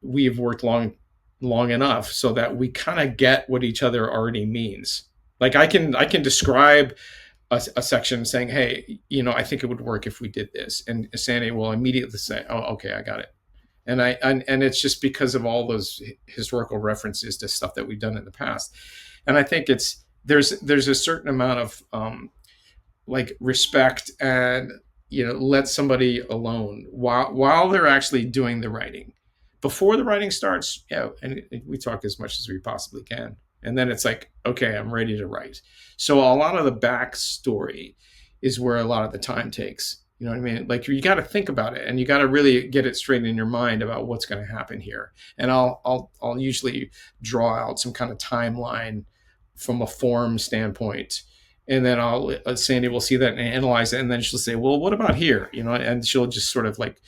We've worked long enough so that we kind of get what each other already means. Like I can describe a section saying, hey, I think it would work if we did this, and Sandy will immediately say, oh, okay, I got it. And it's just because of all those historical references to stuff that we've done in the past. And I think there's a certain amount of like respect, and let somebody alone while they're actually doing the writing. Before the writing starts, and we talk as much as we possibly can, and then it's like, okay, I'm ready to write. So a lot of the backstory is where a lot of the time takes. You know what I mean? Like, you got to think about it, and you got to really get it straight in your mind about what's going to happen here. And I'll usually draw out some kind of timeline from a form standpoint, and then Sandy will see that and analyze it, and then she'll say, well, what about here? And she'll just sort of like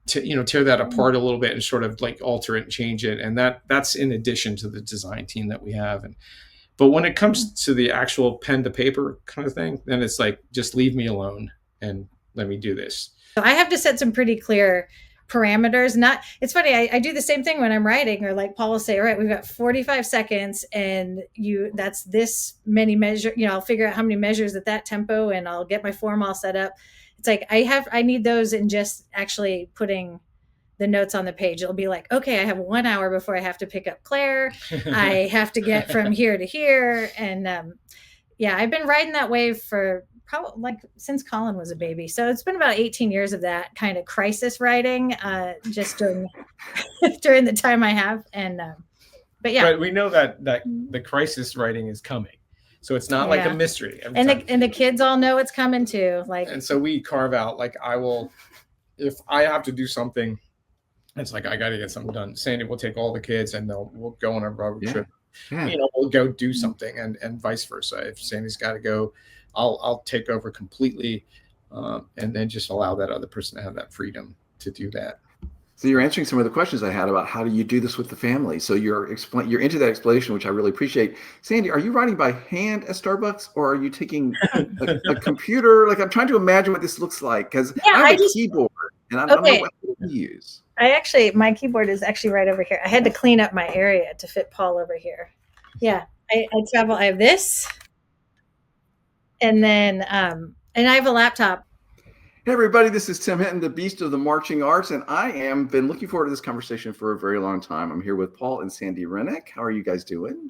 tear that apart a little bit and sort of like alter it and change it. And that's in addition to the design team that we have. But when it comes to the actual pen to paper kind of thing, then it's like, just leave me alone and let me do this. So I have to set some pretty clear parameters. It's funny, I do the same thing when I'm writing, or like Paul will say, all right, we've got 45 seconds and that's this many measure, I'll figure out how many measures at that tempo, and I'll get my form all set up. It's like I need those, and just actually putting the notes on the page. It'll be like, okay, I have 1 hour before I have to pick up Claire. I have to get from here to here. And I've been riding that wave for probably like since Colin was a baby. So it's been about 18 years of that kind of crisis writing, just during during the time I have. But we know that the crisis writing is coming. So it's not like a mystery. And the kids all know it's coming too. And so we carve out, like, if I have to do something, it's like, I got to get something done. Sandy will take all the kids and we'll go on a road trip. Yeah. We'll go do something, and vice versa. If Sandy's got to go, I'll take over completely, and then just allow that other person to have that freedom to do that. So you're answering some of the questions I had about how do you do this with the family. So you're into that explanation, which I really appreciate. Sandy, are you writing by hand at Starbucks, or are you taking a computer? Like, I'm trying to imagine what this looks like, because I have a keyboard and I don't know what to use. My keyboard is actually right over here. I had to clean up my area to fit Paul over here. Yeah, I travel. I have this, and then and I have a laptop. Hey everybody, this is Tim Hinton, the Beast of the Marching Arts, and I am been looking forward to this conversation for a very long time. I'm here with Paul and Sandi Rennick. How are you guys doing?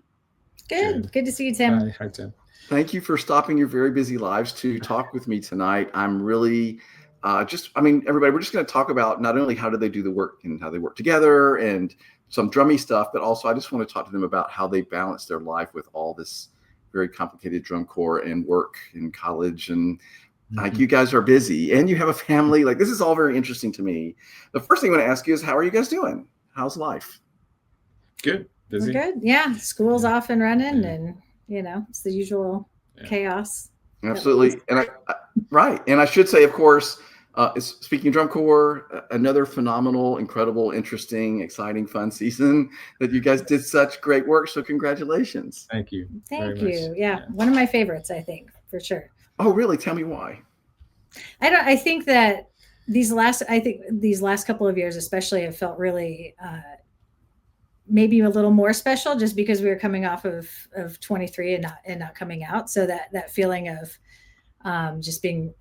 Good to see you, Tim. Hi, Tim. Thank you for stopping your very busy lives to talk with me tonight. I'm really everybody, we're just going to talk about not only how do they do the work and how they work together and some drummy stuff, but also I just want to talk to them about how they balance their life with all this very complicated drum corps and work in college. And like, you guys are busy and you have a family. Like, this is all very interesting to me. The first thing I want to ask you is, how are you guys doing? How's life? Good. Busy. We're good. Yeah. School's off and running, and it's the usual chaos. Absolutely. And I should say, of course, speaking of drum corps, another phenomenal, incredible, interesting, exciting, fun season that you guys did such great work. So congratulations. Thank you. Thank you. Yeah. One of my favorites, I think, for sure. Oh, really? Tell me why. I think that these last couple of years, especially, have felt really, maybe a little more special, just because we were coming off of 23 and not coming out. So that feeling of, just being,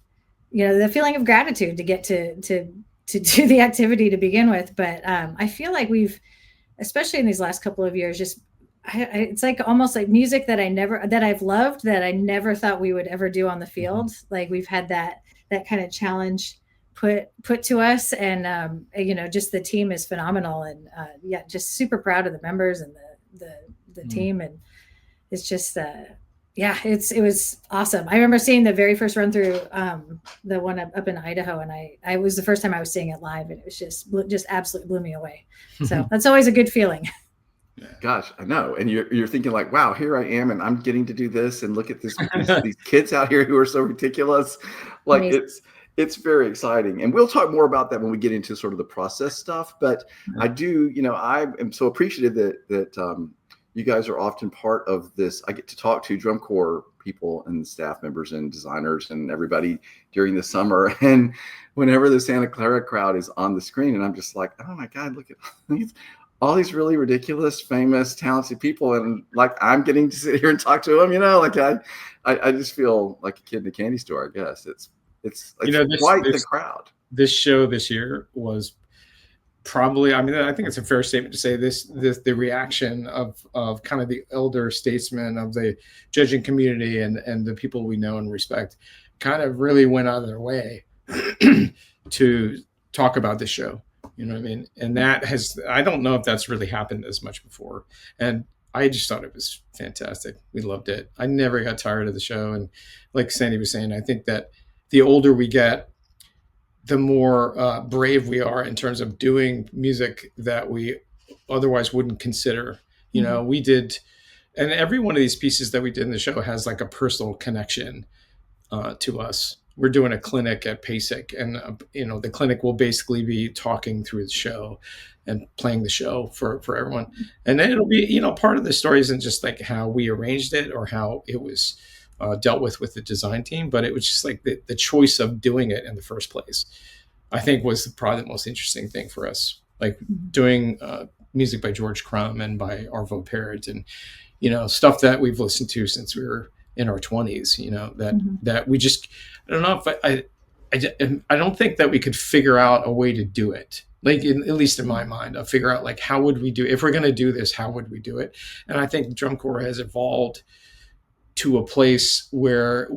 the feeling of gratitude to get to do the activity to begin with. But, I feel like we've, especially in these last couple of years, just, it's like almost like music that I've loved, that I never thought we would ever do on the field. Like, we've had that kind of challenge put to us, and just the team is phenomenal, and just super proud of the members and the team, and it's just it was awesome. I remember seeing the very first run through, the one up in Idaho, and I was the first time I was seeing it live, and it was just absolutely blew me away. So that's always a good feeling. Gosh, I know. And you're thinking like, wow, here I am, and I'm getting to do this, and look at these kids out here who are so ridiculous. Like, amazing. it's very exciting, and we'll talk more about that when we get into sort of the process stuff. But I do, I am so appreciative that you guys are often part of this. I get to talk to drum corps people and staff members and designers and everybody during the summer, and whenever the Santa Clara crowd is on the screen, and I'm just like, oh my God, look at all these really ridiculous, famous, talented people, and like I'm getting to sit here and talk to them. Like I just feel like a kid in a candy store. I guess it's quite the crowd. This show this year was probably, I mean, I think it's a fair statement to say the reaction of kind of the elder statesmen of the judging community and the people we know and respect kind of really went out of their way to talk about this show. You know what I mean? And that I don't know if that's really happened as much before. And I just thought it was fantastic. We loved it. I never got tired of the show. And like Sandy was saying, I think that the older we get, the more brave we are in terms of doing music that we otherwise wouldn't consider. We did, and every one of these pieces that we did in the show has like a personal connection to us. We're doing a clinic at PASIC, and the clinic will basically be talking through the show and playing the show for everyone. And then it'll be, part of the story isn't just like how we arranged it or how it was dealt with the design team, but it was just like the choice of doing it in the first place, I think was probably the most interesting thing for us. Like doing music by George Crumb and by Arvo Pärt, and stuff that we've listened to since we were in our 20s. That we just, I don't know if I don't think that we could figure out a way to do it. Like at least in my mind, I'll figure out like how would we do if we're going to do this? How would we do it? And I think drum corps has evolved to a place where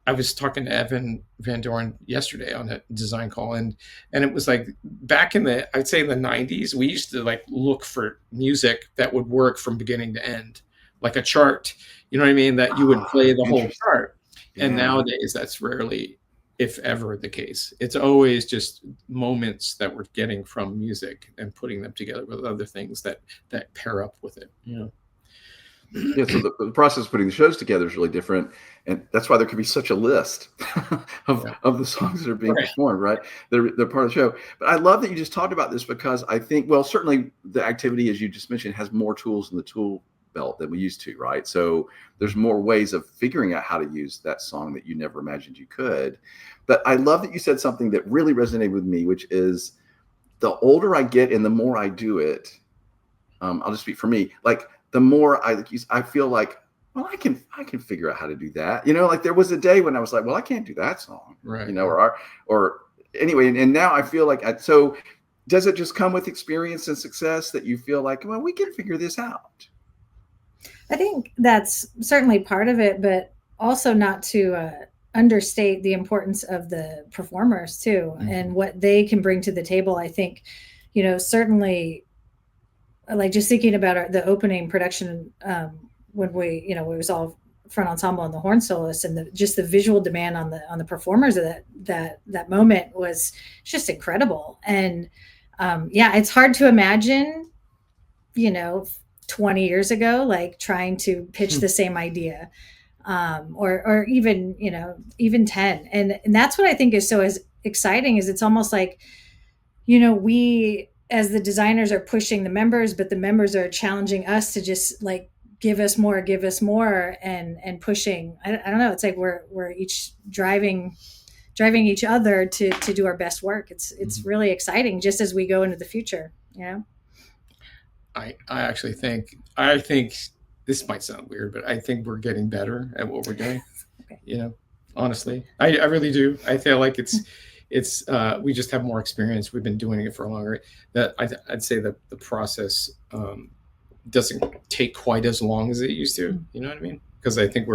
I was talking to Evan Van Doren yesterday on a design call, and it was like back I'd say in the 90s, we used to like look for music that would work from beginning to end, like a chart, you know what I mean? That you would play the whole chart. Yeah. And nowadays that's rarely, if ever, the case. It's always just moments that we're getting from music and putting them together with other things that pair up with it, Yeah, so the process of putting the shows together is really different, and that's why there could be such a list of the songs that are being performed, right? They're part of the show. But I love that you just talked about this, because I think, well, certainly the activity, as you just mentioned, has more tools in the tool belt than we used to, right? So there's more ways of figuring out how to use that song that you never imagined you could. But I love that you said something that really resonated with me, which is the older I get and the more I do it, I'll just speak for me, like the more I feel like, well, I can figure out how to do that. Like there was a day when I was like, well, I can't do that song, right? Or anyway. And now I feel like, so does it just come with experience and success that you feel like, well, we can figure this out? I think that's certainly part of it, but also not to understate the importance of the performers too, and what they can bring to the table. I think, certainly, like just thinking about the opening production when it was all front ensemble and the horn soloists, and just the visual demand on the performers of that moment was just incredible. And it's hard to imagine, 20 years ago, like trying to pitch the same idea, or even, even 10. And that's what I think is so exciting, is it's almost like, we as the designers are pushing the members, but the members are challenging us to just like, give us more, and pushing. I don't know. It's like we're each driving each other to do our best work. It's really exciting just as we go into the future, I actually think this might sound weird, but I think we're getting better at what we're doing. Okay. Honestly, I really do. I feel like it's we just have more experience. We've been doing it for longer. That I'd say that the process doesn't take quite as long as it used to. You know what I mean? Because I think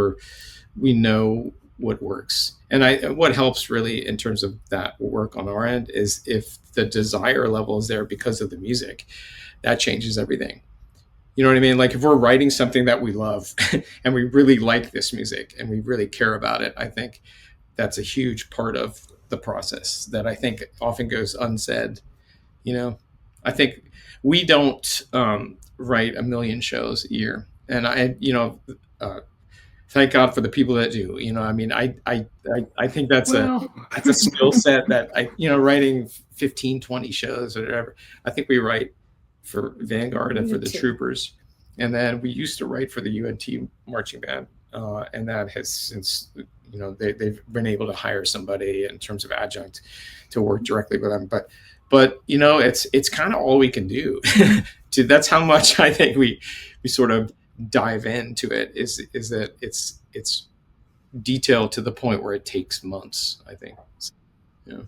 we know what works, and what helps really in terms of that work on our end is if the desire level is there because of the music. That changes everything. You know what I mean? Like if we're writing something that we love and we really like this music and we really care about it, I think that's a huge part of the process that I think often goes unsaid. I think we don't write a million shows a year. And thank God for the people that do. I mean, I think that's Well, a skill set that writing 15, 20 shows or whatever. I think we write for Vanguard and We for do the too. Troopers, and then we used to write for the UNT marching band, and that has since they've been able to hire somebody in terms of adjunct to work directly with them, but it's kind of all we can do. That's how much I think we sort of dive into it, is that it's detailed to the point where it takes months, I think. So, yeah.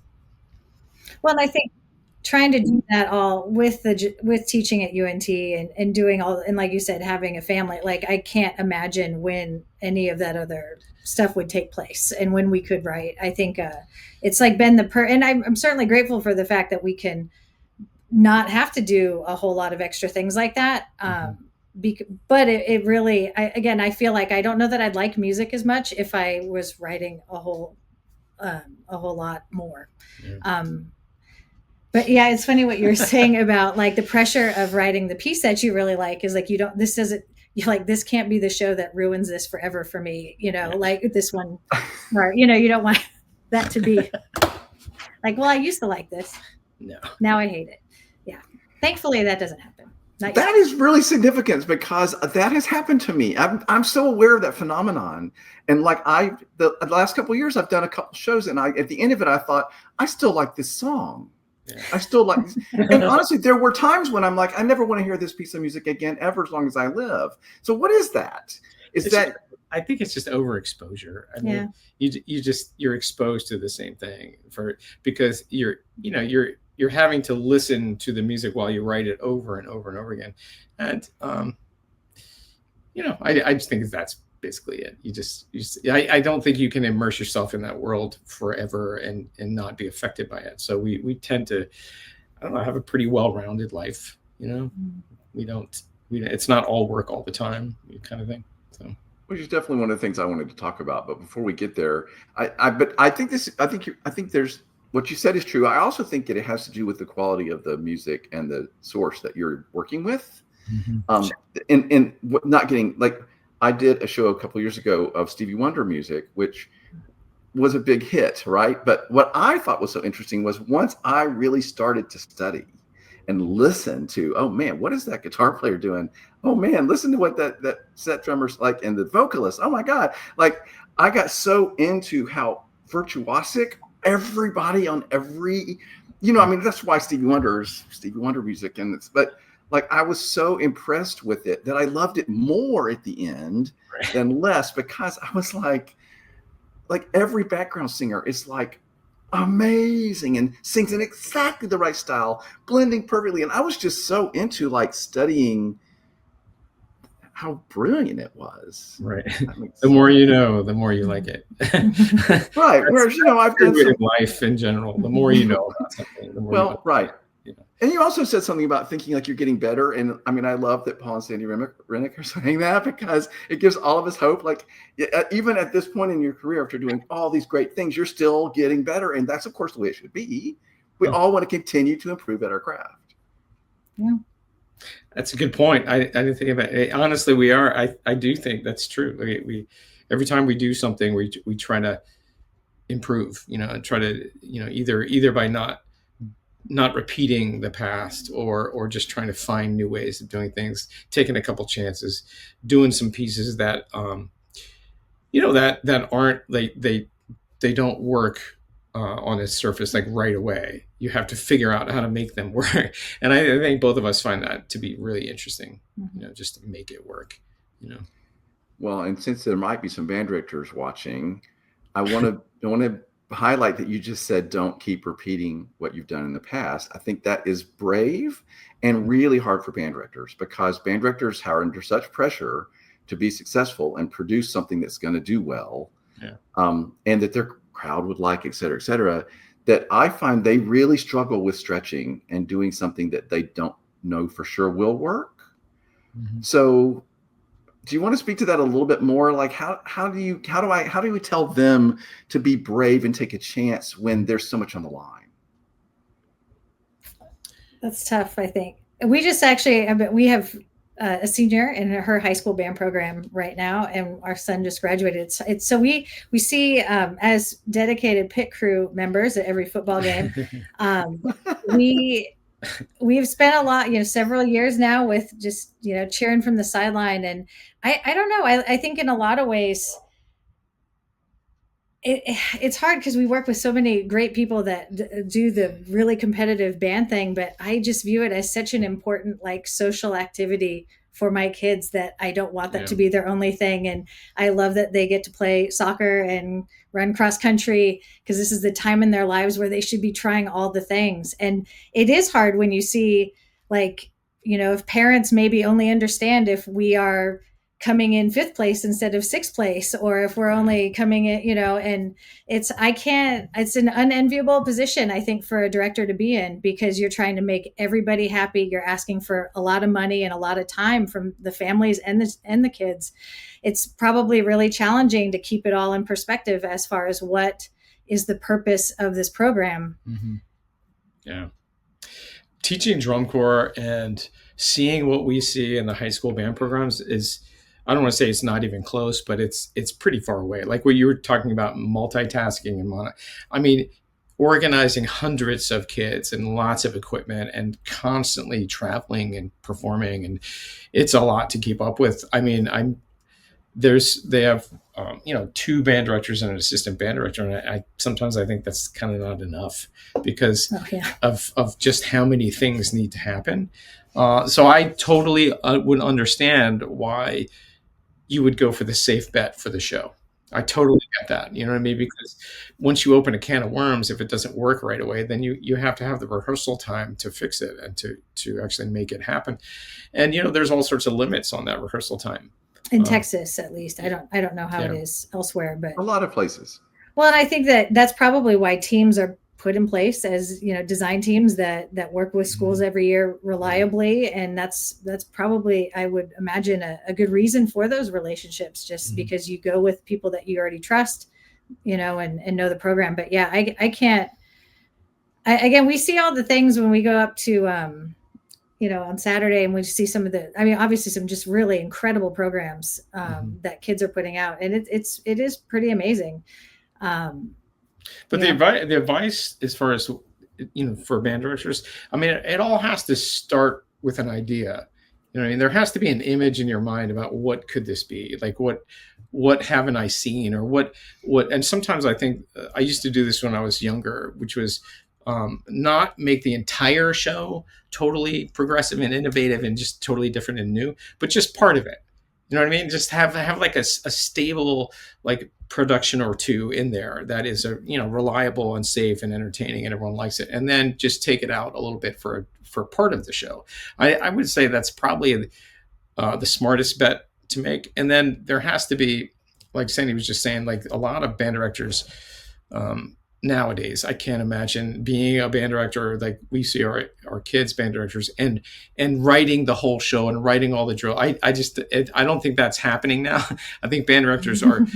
Well, and I think trying to do that all with teaching at UNT and doing all, and like you said, having a family, like I can't imagine when any of that other stuff would take place and when we could write. I think it's like been and I'm certainly grateful for the fact that we can not have to do a whole lot of extra things like that. But it really, again, I feel like I don't know that I'd like music as much if I was writing a whole lot more. Yeah. But yeah, it's funny what you're saying about like the pressure of writing the piece that you really like is like, this doesn't, you're like, this can't be the show that ruins this forever for me, like this one, or, you don't want that to be like, well, I used to like this. No. Now I hate it. Yeah. Thankfully that doesn't happen. That is really significant because that has happened to me. I'm so aware of that phenomenon. And like the last couple of years, I've done a couple shows, and at the end of it, I thought, I still like this song. Yeah. I still like, and honestly, there were times when I'm like, I never want to hear this piece of music again, ever, as long as I live. So what is that? I think it's just overexposure. I mean, you're exposed to the same thing because you're having to listen to the music while you write it over and over and over again. And, I just think that's basically it. I don't think you can immerse yourself in that world forever and not be affected by it. So we tend to, I don't know, have a pretty well-rounded life. It's not all work all the time, kind of thing. So. Which is definitely one of the things I wanted to talk about. But before we get there, I think there's, what you said is true. I also think that it has to do with the quality of the music and the source that you're working with. Mm-hmm. And not getting, like, I did a show a couple of years ago of Stevie Wonder music, which was a big hit, right? But what I thought was so interesting was once I really started to study and listen to, oh man, what is that guitar player doing? Oh man, listen to what that set drummer's like, and the vocalist. Oh my God. Like, I got so into how virtuosic everybody on every, I mean, that's why Stevie Wonder music. But like, I was so impressed with it that I loved it more at the end than less, because I was like every background singer is like amazing and sings in exactly the right style, blending perfectly. And I was just so into like studying how brilliant it was. Right. The more you know, the more you like it. Right. Whereas, I've done some life in general. The more you know about something, the more. Well, right. And you also said something about thinking like you're getting better. And I mean, I love that Paul and Sandi Rennick are saying that, because it gives all of us hope. Like, even at this point in your career, after doing all these great things, you're still getting better. And that's, of course, the way it should be. We all want to continue to improve at our craft. Yeah. That's a good point. I didn't think about it. Honestly, we are. I do think that's true. We every time we do something, we try to improve, and try to, either by not repeating the past, or just trying to find new ways of doing things, taking a couple chances, doing some pieces that that aren't, they don't work on its surface like right away. You have to figure out how to make them work, and I think both of us find that to be really interesting. Just to make it work. Well, and since there might be some band directors watching, I want to highlight that you just said don't keep repeating what you've done in the past. I think that is brave and really hard for band directors, because band directors are under such pressure to be successful and produce something that's going to do well, and that their crowd would like, et cetera, that I find they really struggle with stretching and doing something that they don't know for sure will work. Mm-hmm. So do you want to speak to that a little bit more? Like, how do we tell them to be brave and take a chance when there's so much on the line? That's tough, I think. We just actually, we have a senior in her high school band program right now, and our son just graduated. It's so we see as dedicated pit crew members at every football game. Um, we we've spent a lot, several years now with just cheering from the sideline, and I don't know. I think in a lot of ways it's hard because we work with so many great people that do the really competitive band thing, but I just view it as such an important like social activity for my kids that I don't want that to be their only thing. And I love that they get to play soccer and run cross country because this is the time in their lives where they should be trying all the things. And it is hard when you see like, if parents maybe only understand if we are coming in fifth place instead of sixth place, or if we're only coming in, and it's an unenviable position, I think, for a director to be in, because you're trying to make everybody happy. You're asking for a lot of money and a lot of time from the families and the kids. It's probably really challenging to keep it all in perspective as far as what is the purpose of this program. Mm-hmm. Yeah. Teaching drum corps and seeing what we see in the high school band programs is, I don't want to say it's not even close, but it's pretty far away. Like what you were talking about, multitasking and organizing hundreds of kids and lots of equipment and constantly traveling and performing, and it's a lot to keep up with. I mean, they have two band directors and an assistant band director, and I sometimes I think that's kind of not enough because of just how many things need to happen. So I totally would understand why you would go for the safe bet for the show. I totally get that. You know what I mean? Because once you open a can of worms, if it doesn't work right away, then you have to have the rehearsal time to fix it and to actually make it happen. And, there's all sorts of limits on that rehearsal time. In Texas, at least. I don't know how it is elsewhere, but a lot of places. Well, and I think that's probably why teams are put in place as design teams that work with schools every year reliably, and that's probably, I would imagine, a good reason for those relationships, just because you go with people that you already trust, and know the program. But yeah, I can't. Again, we see all the things when we go up to on Saturday, and we see some of obviously some just really incredible programs that kids are putting out, and it is pretty amazing. But the advice as far as, for band directors, I mean, it all has to start with an idea. There has to be an image in your mind about what could this be? Like what haven't I seen, or what, and sometimes I think I used to do this when I was younger, which was not make the entire show totally progressive and innovative and just totally different and new, but just part of it. You know what I mean? Just have like a stable like production or two in there that is reliable and safe and entertaining and everyone likes it, and then just take it out a little bit for part of the show. I would say that's probably the smartest bet to make. And then there has to be, like Sandy was just saying, like a lot of band directors nowadays, I can't imagine being a band director like we see our kids band directors and writing the whole show and writing all the drill. I don't think that's happening now. I think band directors are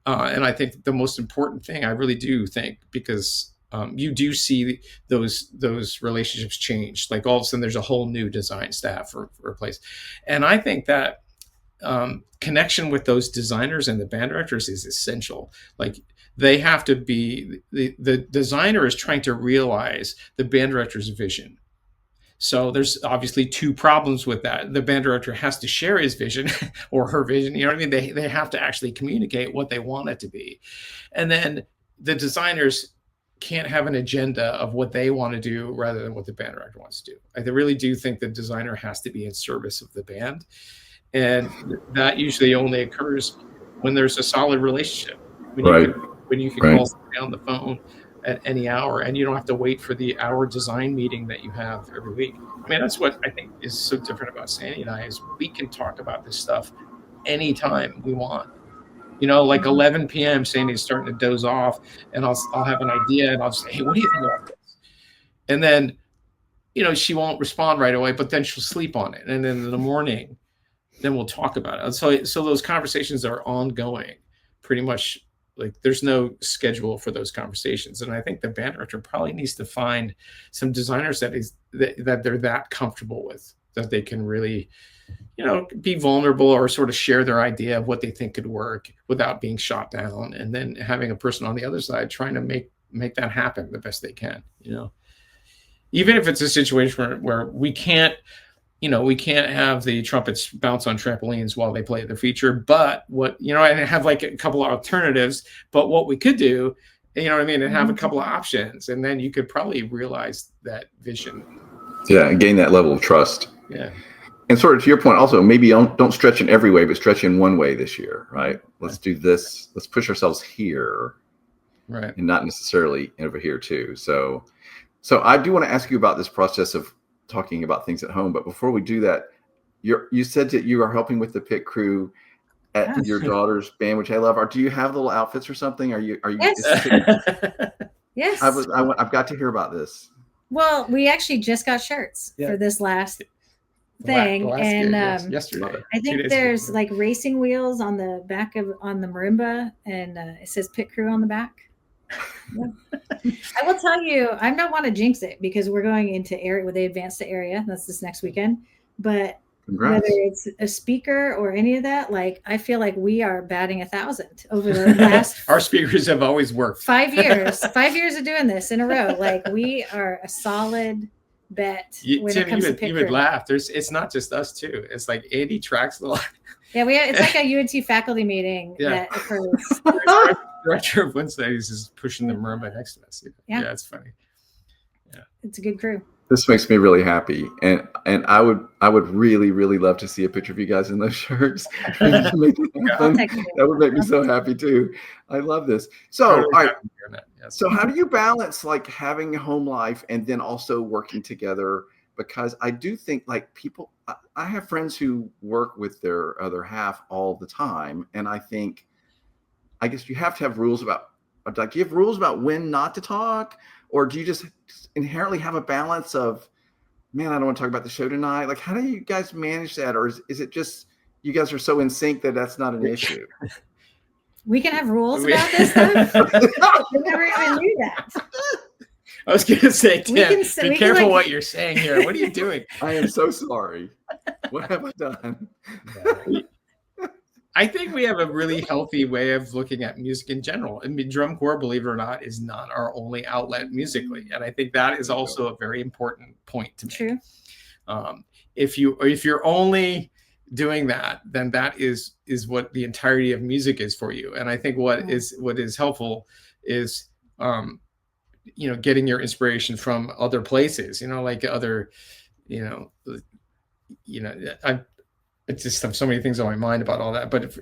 and I think the most important thing, I really do think, because you do see those relationships change. Like all of a sudden there's a whole new design staff for a place. And I think that connection with those designers and the band directors is essential. Like they have to be, the designer is trying to realize the band director's vision. So there's obviously two problems with that. The band director has to share his vision or her vision. You know what I mean? They have to actually communicate what they want it to be. And then the designers can't have an agenda of what they want to do rather than what the band director wants to do. I really do think the designer has to be in service of the band. And that usually only occurs when there's a solid relationship. When you can call somebody on the phone at any hour, and you don't have to wait for the hour design meeting that you have every week. I mean, that's what I think is so different about Sandy and I, is we can talk about this stuff anytime we want. Like 11 p.m., Sandy's starting to doze off, and I'll have an idea, and I'll say, hey, what do you think about this? And then, she won't respond right away, but then she'll sleep on it. And then in the morning, then we'll talk about it. So those conversations are ongoing, pretty much. Like there's no schedule for those conversations. And I think the band director probably needs to find some designers that they're that comfortable with, that they can really, be vulnerable or sort of share their idea of what they think could work without being shot down, and then having a person on the other side trying to make that happen the best they can. Even if it's a situation where we can't have the trumpets bounce on trampolines while they play their feature, but and have like a couple of alternatives. But what we could do, and have a couple of options, and then you could probably realize that vision. Yeah, and gain that level of trust. Yeah. And sort of to your point, also, maybe don't stretch in every way, but stretch in one way this year, right? Let's do this. Let's push ourselves here, right, and not necessarily over here too. So I do want to ask you about this process of talking about things at home. But before we do that, you said that you are helping with the pit crew at your daughter's band, which I love. Do you have little outfits or something? Are you? Yes. Yes. I've got to hear about this. Well, we actually just got shirts for this last thing, and yesterday. I think there's like racing wheels on the back on the marimba, and it says pit crew on the back. I will tell you, I don't want to jinx it because we're going into area where they advance to area. That's this next weekend. But whether it's a speaker or any of that, like I feel like we are batting 1,000 over the last. Our speakers have always worked. 5 years. 5 years of doing this in a row. Like we are a solid bet when Tim, it comes to pit you crew. would laugh. It's not just us too. It's like Andy tracks the line. Yeah, it's like a UNT faculty meeting that occurs. Director of Wind Studies is pushing the marimba next to us. Yeah, it's funny. Yeah, it's a good crew. This makes me really happy, and I would really, really love to see a picture of you guys in those shirts. That would make me so happy too. I love this. So, all right. So, how do you balance like having a home life and then also working together? Because I do think like people, I have friends who work with their other half all the time, and I guess you have to have rules about. Like, do you have rules about when not to talk, or do you just inherently have a balance of, man, I don't want to talk about the show tonight? Like, how do you guys manage that? Or is it just you guys are so in sync that that's not an issue? We can have rules about this stuff. I never even knew that. I was going to say, Tim, be careful what you're saying here. What are you doing? I am so sorry. What have I done? I think we have a really healthy way of looking at music in general. I mean, drum corps, believe it or not, is not our only outlet musically, and I think that is also a very important point to make. True. If you're only doing that, then that is what the entirety of music is for you. And I think what is helpful is getting your inspiration from other places. Like other, I just have so many things on my mind about all that. But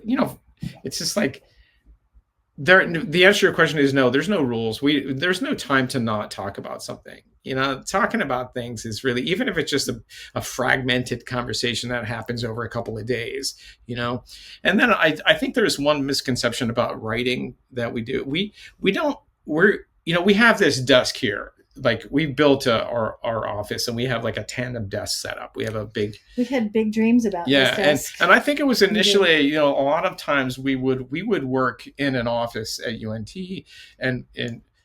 it's just like the answer to your question is no. There's no rules. There's no time to not talk about something. Talking about things is really, even if it's just a fragmented conversation that happens over a couple of days. And then I think there's one misconception about writing that we do. We have this desk here. Like we built our office, and we have like a tandem desk set up. We had big dreams about this desk. and I think it was initially, a lot of times we would work in an office at UNT, and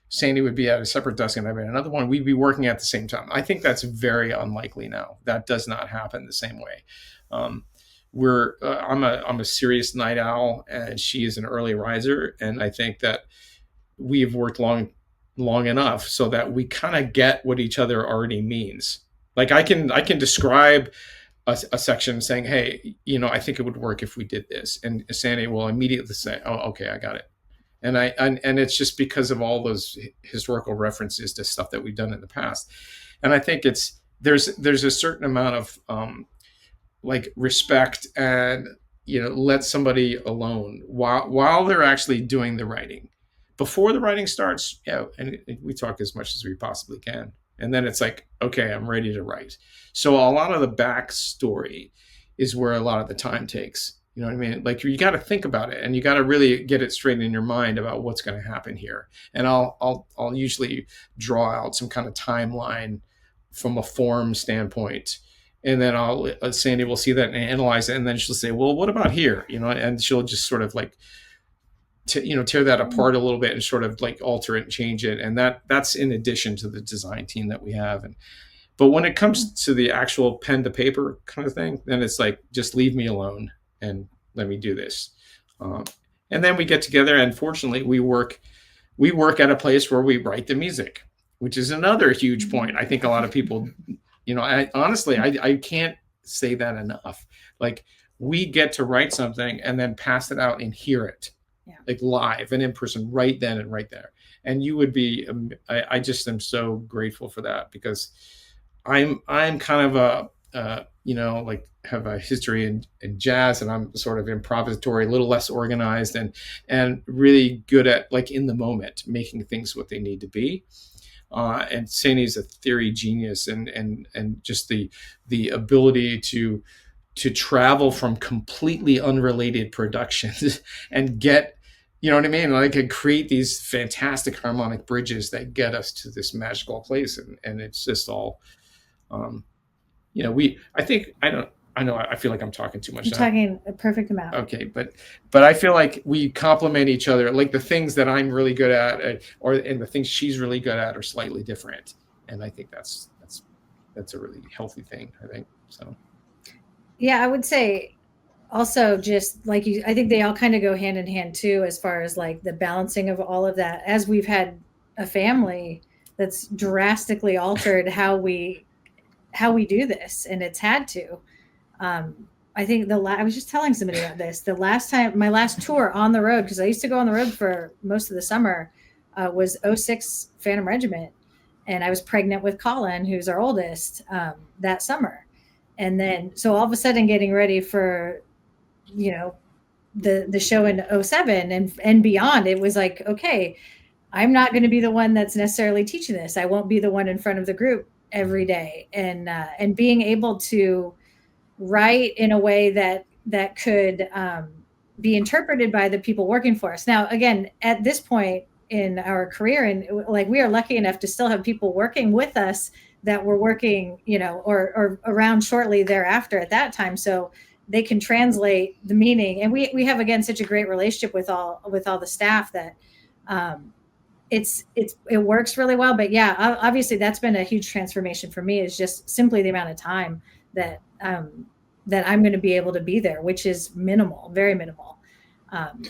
Sandy would be at a separate desk, and I'd be at another one. We'd be working at the same time. I think that's very unlikely now. That does not happen the same way. I'm a serious night owl, and she is an early riser, and I think that we've worked long enough so that we kind of get what each other already means. Like I can describe a section saying, hey, I think it would work if we did this, and Sandy will immediately say, oh, okay, I got it. And and it's just because of all those historical references to stuff that we've done in the past. And I think there's a certain amount of like respect, and let somebody alone while they're actually doing the writing. Before the writing starts, and we talk as much as we possibly can. And then it's like, okay, I'm ready to write. So a lot of the backstory is where a lot of the time takes. You know what I mean? Like you got to think about it, and you got to really get it straight in your mind about what's going to happen here. And I'll usually draw out some kind of timeline from a form standpoint. And then Sandy will see that and analyze it. And then she'll say, well, what about here? And she'll just sort of like, tear that apart a little bit and sort of like alter it and change it. And that's in addition to the design team that we have. But when it comes to the actual pen to paper kind of thing, then it's like, just leave me alone and let me do this. Um, and then we get together, and fortunately, we work at a place where we write the music, which is another huge point. I think a lot of people, honestly, I can't say that enough. Like, we get to write something and then pass it out and hear it, like live and in person, right then and right there. And you would be, I just am so grateful for that, because I'm kind of like, have a history in jazz, and I'm sort of improvisatory, a little less organized, and really good at, like, in the moment, making things what they need to be. And Sandy's a theory genius, and just the ability to travel from completely unrelated productions and get, you know what I mean? Like, and create these fantastic harmonic bridges that get us to this magical place. And it's just all, I know I feel like I'm talking too much You're now. talking a perfect amount. Okay. But I feel like we complement each other. Like, the things that I'm really good at, and the things she's really good at, are slightly different. And I think that's a really healthy thing, I think. So. Yeah, I would say also, just like you, I think they all kind of go hand in hand too, as far as like the balancing of all of that. As we've had a family that's drastically altered how we do this, and it's had to. I think I was just telling somebody about this. The last time, my last tour on the road, because I used to go on the road for most of the summer, was 06 Phantom Regiment, and I was pregnant with Colin, who's our oldest, that summer. And then, so all of a sudden, getting ready for, the show in 07 and beyond, it was like, okay, I'm not going to be the one that's necessarily teaching this. I won't be the one in front of the group every day. And being able to write in a way that could be interpreted by the people working for us. Now, again, at this point in our career, and like, we are lucky enough to still have people working with us that were working, or around shortly thereafter at that time. So they can translate the meaning. And we have, again, such a great relationship with all the staff that it works really well. But yeah, obviously that's been a huge transformation for me, is just simply the amount of time that I'm going to be able to be there, which is minimal, very minimal.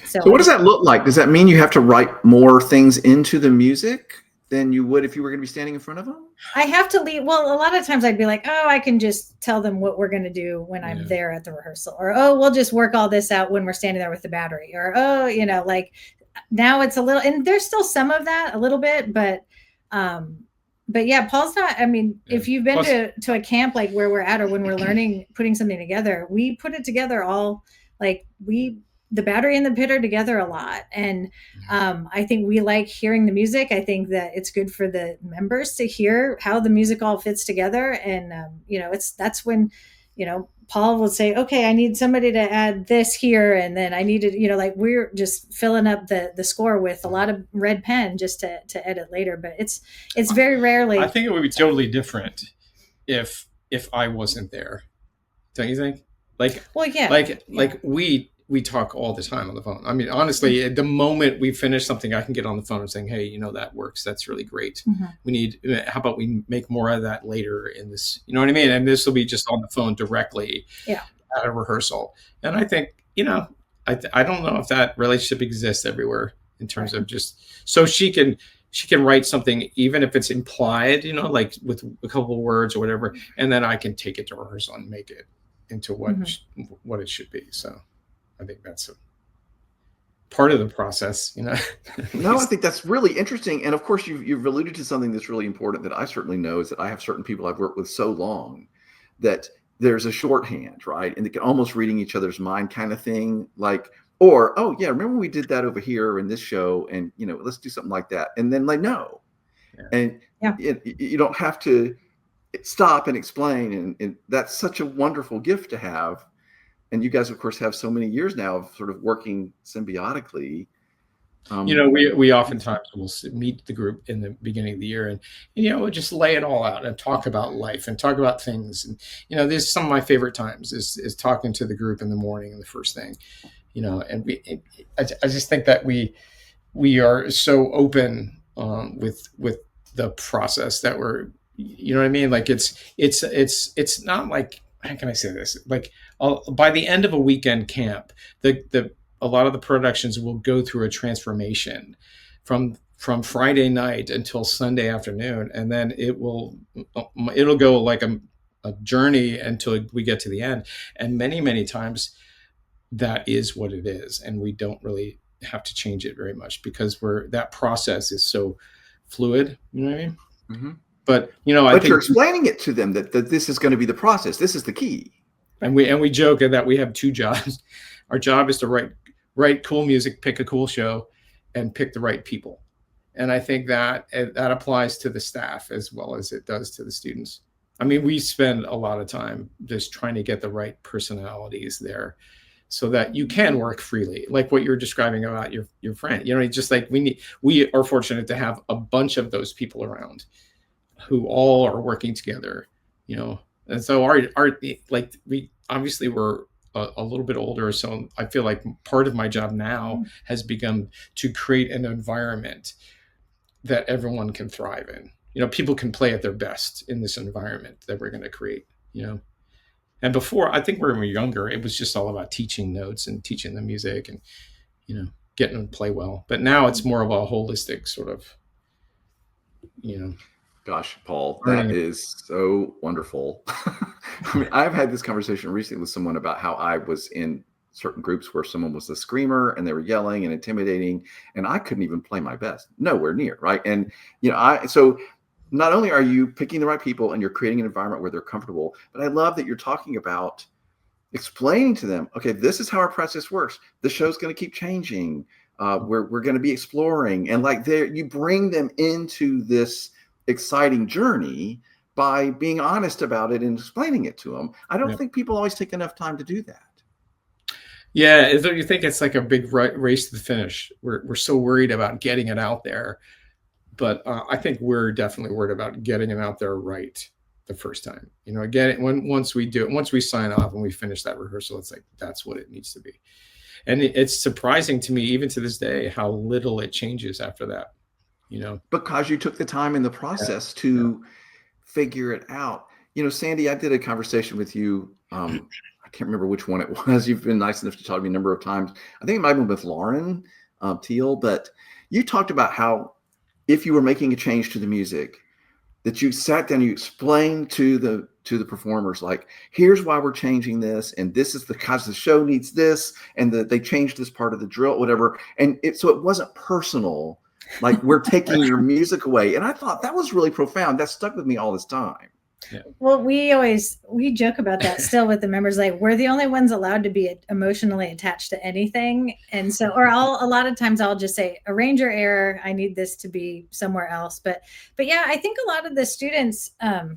So what does that look like? Does that mean you have to write more things into the music than you would if you were going to be standing in front of them? I have to leave. Well, a lot of times I'd be like, oh, I can just tell them what we're going to do when I'm there at the rehearsal, or, oh, we'll just work all this out when we're standing there with the battery, or, oh, like, now it's a little, and there's still some of that a little bit, but yeah, Paul's not, I mean, if you've been to a camp like where we're at, or when we're learning, putting something together, we put it together all, like, the battery and the pit are together a lot. And I think we like hearing the music. I think that it's good for the members to hear how the music all fits together. And, that's when, Paul will say, okay, I need somebody to add this here. And then I needed, like, we're just filling up the score with a lot of red pen just to edit later. But it's very rarely. I think it would be totally different if I wasn't there. Don't you think? Like, well, yeah. Like we talk all the time on the phone. I mean, honestly, the moment we finish something, I can get on the phone and saying, hey, that works. That's really great. Mm-hmm. How about we make more of that later in this, you know what I mean? And this will be just on the phone directly at a rehearsal. And I think, I don't know if that relationship exists everywhere in terms of just, so she can write something, even if it's implied, like with a couple of words or whatever, and then I can take it to rehearsal and make it into what it should be. So I think that's a part of the process, No, I think that's really interesting. And of course, you've alluded to something that's really important that I certainly know, is that I have certain people I've worked with so long that there's a shorthand, right? And they can almost reading each other's mind kind of thing. Like, or, oh yeah, remember we did that over here in this show, and let's do something like that. And then, like, no. Yeah. And you don't have to stop and explain. And that's such a wonderful gift to have. And you guys, of course, have so many years now of sort of working symbiotically. We oftentimes will meet the group in the beginning of the year, and we'll just lay it all out and talk about life and talk about things. And this is some of my favorite times is talking to the group in the morning and the first thing. And I just think that we are so open with the process that we're You know what I mean? Like it's not like, how can I say this? Like by the end of a weekend camp, the a lot of the productions will go through a transformation from Friday night until Sunday afternoon, and then it'll go like a journey until we get to the end. And many times that is what it is, and we don't really have to change it very much because that process is so fluid. You know what I mean? Mm-hmm. But I But you're think, explaining it to them that this is going to be the process. This is the key. and we joke that we have two jobs. Our job is to write cool music, pick a cool show, and pick the right people. And I think that applies to the staff as well as it does to the students. I mean, we spend a lot of time just trying to get the right personalities there, so that you can work freely, like what you're describing about your friend. It's just like we are fortunate to have a bunch of those people around who all are working together, and so our like we obviously were a little bit older, so I feel like part of my job now has become to create an environment that everyone can thrive in. People can play at their best in this environment that we're going to create. And before, I think when we were younger, it was just all about teaching notes and teaching the music and getting them to play well. But now it's more of a holistic sort of, Gosh, Paul, that learning. is so wonderful. I mean, I've had this conversation recently with someone about how I was in certain groups where someone was a screamer and they were yelling and intimidating, and I couldn't even play my best, nowhere near, right? And so not only are you picking the right people and you're creating an environment where they're comfortable, but I love that you're talking about explaining to them, okay, this is how our process works. The show's going to keep changing. We're going to be exploring, and like you bring them into this exciting journey by being honest about it and explaining it to them. I don't think people always take enough time to do that. Yeah, you think it's like a big race to the finish. We're so worried about getting it out there, but I think we're definitely worried about getting it out there right the first time. Again, once we do it, once we sign off and we finish that rehearsal, it's like that's what it needs to be. And it's surprising to me, even to this day, how little it changes after that. Because you took the time in the process to figure it out. Sandy, I did a conversation with you. I can't remember which one it was. You've been nice enough to talk to me a number of times. I think it might have been with Lauren Teal, but you talked about how if you were making a change to the music, that you sat down, you explained to the performers, like, here's why we're changing this, and this is because the show needs this, and they changed this part of the drill, whatever. And so it wasn't personal, like we're taking your music away. And I thought that was really profound. That stuck with me all this time. Yeah. Well, we joke about that still with the members, like we're the only ones allowed to be emotionally attached to anything. And so, or a lot of times I'll just say, arranger error, I need this to be somewhere else. But yeah, I think a lot of the students, I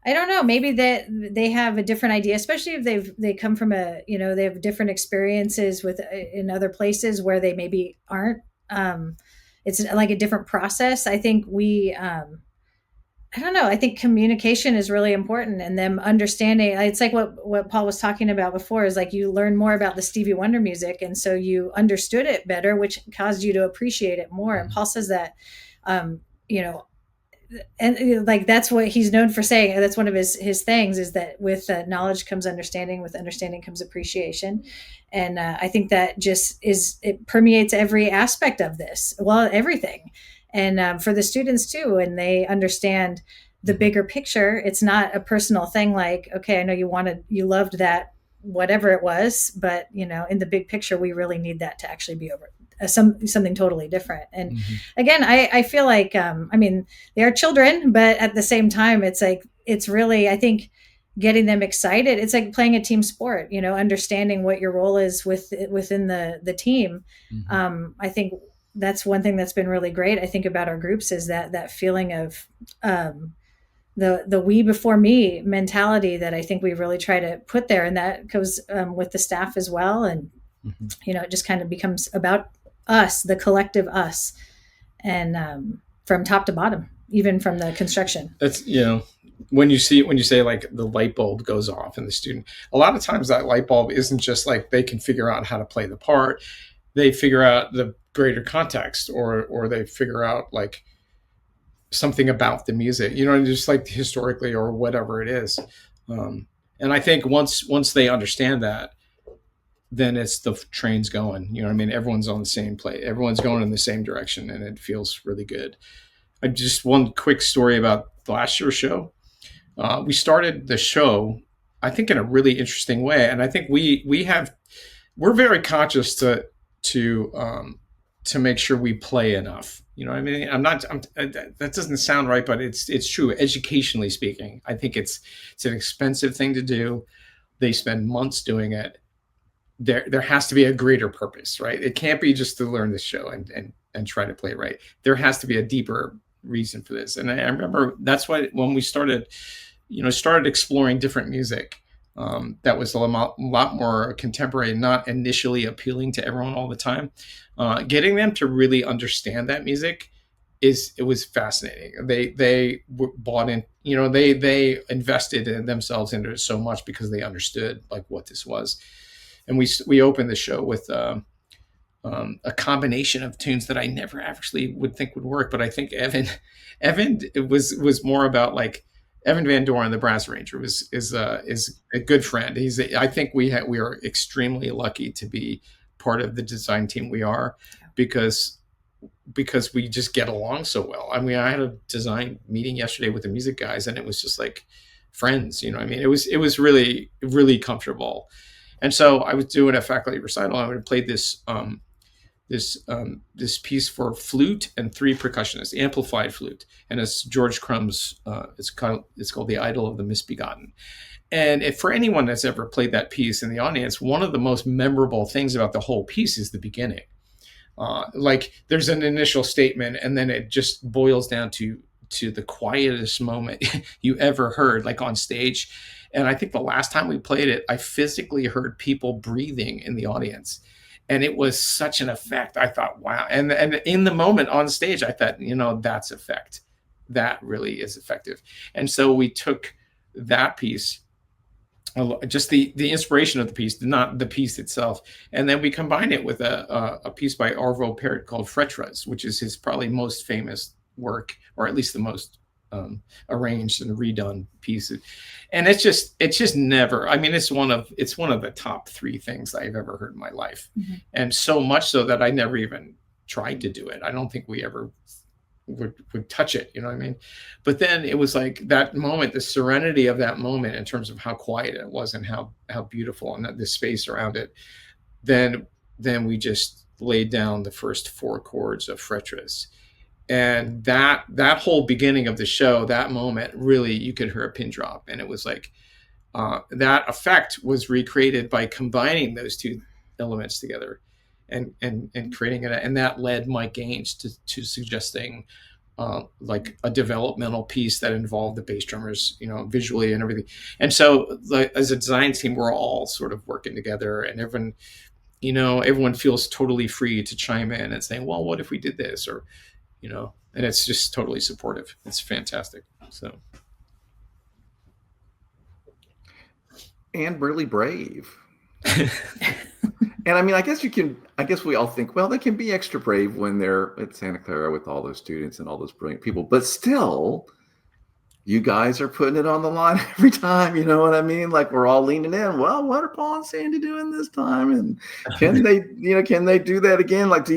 don't know, maybe that they have a different idea, especially if they come from they have different experiences in other places where they maybe aren't. It's like a different process. I think I don't know. I think communication is really important, and them understanding. It's like what Paul was talking about before, is like you learn more about the Stevie Wonder music, and so you understood it better, which caused you to appreciate it more. And Paul says that, and like that's what he's known for saying. That's one of his things, is that with knowledge comes understanding, with understanding comes appreciation. And I think that it permeates every aspect of this. Well, everything. And for the students too, when they understand the bigger picture, it's not a personal thing. Like, okay, I know you loved that, whatever it was, but in the big picture, we really need that to actually be over something totally different. And again, I feel like, they are children, but at the same time, it's really, I think, getting them excited. It's like playing a team sport, understanding what your role is within the team. I think that's one thing that's been really great, I think, about our groups, is that feeling of the we before me mentality that I think we really try to put there. And that goes with the staff as well. And, it just kind of becomes about us, the collective us, and from top to bottom, even from the construction. That's, when you say like the light bulb goes off in the student, a lot of times that light bulb isn't just like they can figure out how to play the part. They figure out the greater context, or they figure out like something about the music, just like historically or whatever it is. And I think once they understand that, then it's the train's going. You know what I mean? Everyone's on the same plate. Everyone's going in the same direction, and it feels really good. I just one quick story about the last year's show. We started the show, I think, in a really interesting way, and I think we're very conscious to make sure we play enough. You know what I mean? That doesn't sound right, but it's true. Educationally speaking, I think it's an expensive thing to do. They spend months doing it. There has to be a greater purpose, right? It can't be just to learn the show and try to play it right. There has to be a deeper reason for this. And I remember that's why when we started exploring different music, that was a lot more contemporary, not initially appealing to everyone all the time. Getting them to really understand that music it was fascinating. They bought in, they invested in themselves into it so much because they understood like what this was. And we opened the show with a combination of tunes that I never actually would think would work, but I think Evan it was more about like Evan Van Doren, the brass arranger, is a good friend. I think we are extremely lucky to be part of the design team we are, because we just get along so well. I mean, I had a design meeting yesterday with the music guys, and it was just like friends. You know what I mean? It was really, really comfortable. And so I was doing a faculty recital. I would have played this piece for flute and 3 percussionists, amplified flute, and it's George Crumb's. It's called "The Idol of the Misbegotten." And for anyone that's ever played that piece in the audience, one of the most memorable things about the whole piece is the beginning. Like there's an initial statement, and then it just boils down to the quietest moment you ever heard, like on stage. And I think the last time we played it, I physically heard people breathing in the audience. And it was such an effect. I thought, wow. And in the moment on stage, I thought, that's effect. That really is effective. And so we took that piece, just the inspiration of the piece, not the piece itself. And then we combined it with a piece by Arvo Pärt called Fretras, which is his probably most famous work, or at least the most arranged and redone pieces. And it's just never, I mean, it's one of the top 3 things I've ever heard in my life. Mm-hmm. And so much so that I never even tried to do it. I don't think we ever would touch it, you know what I mean? But then it was like that moment, the serenity of that moment in terms of how quiet it was and how beautiful, and the space around it. Then we just laid down the first 4 chords of Fretras. And that whole beginning of the show, that moment, really, you could hear a pin drop. And it was like, that effect was recreated by combining those 2 elements together and creating it. And that led Mike Gaines to suggesting like a developmental piece that involved the bass drummers, visually and everything. And so as a design team, we're all sort of working together, and everyone feels totally free to chime in and say, well, what if we did this? Or, and it's just totally supportive. It's fantastic. So. And really brave. And I mean, I guess we all think, well, they can be extra brave when they're at Santa Clara with all those students and all those brilliant people, but still, you guys are putting it on the line every time. You know what I mean? Like we're all leaning in. Well, what are Paul and Sandy doing this time? And can they do that again? Like,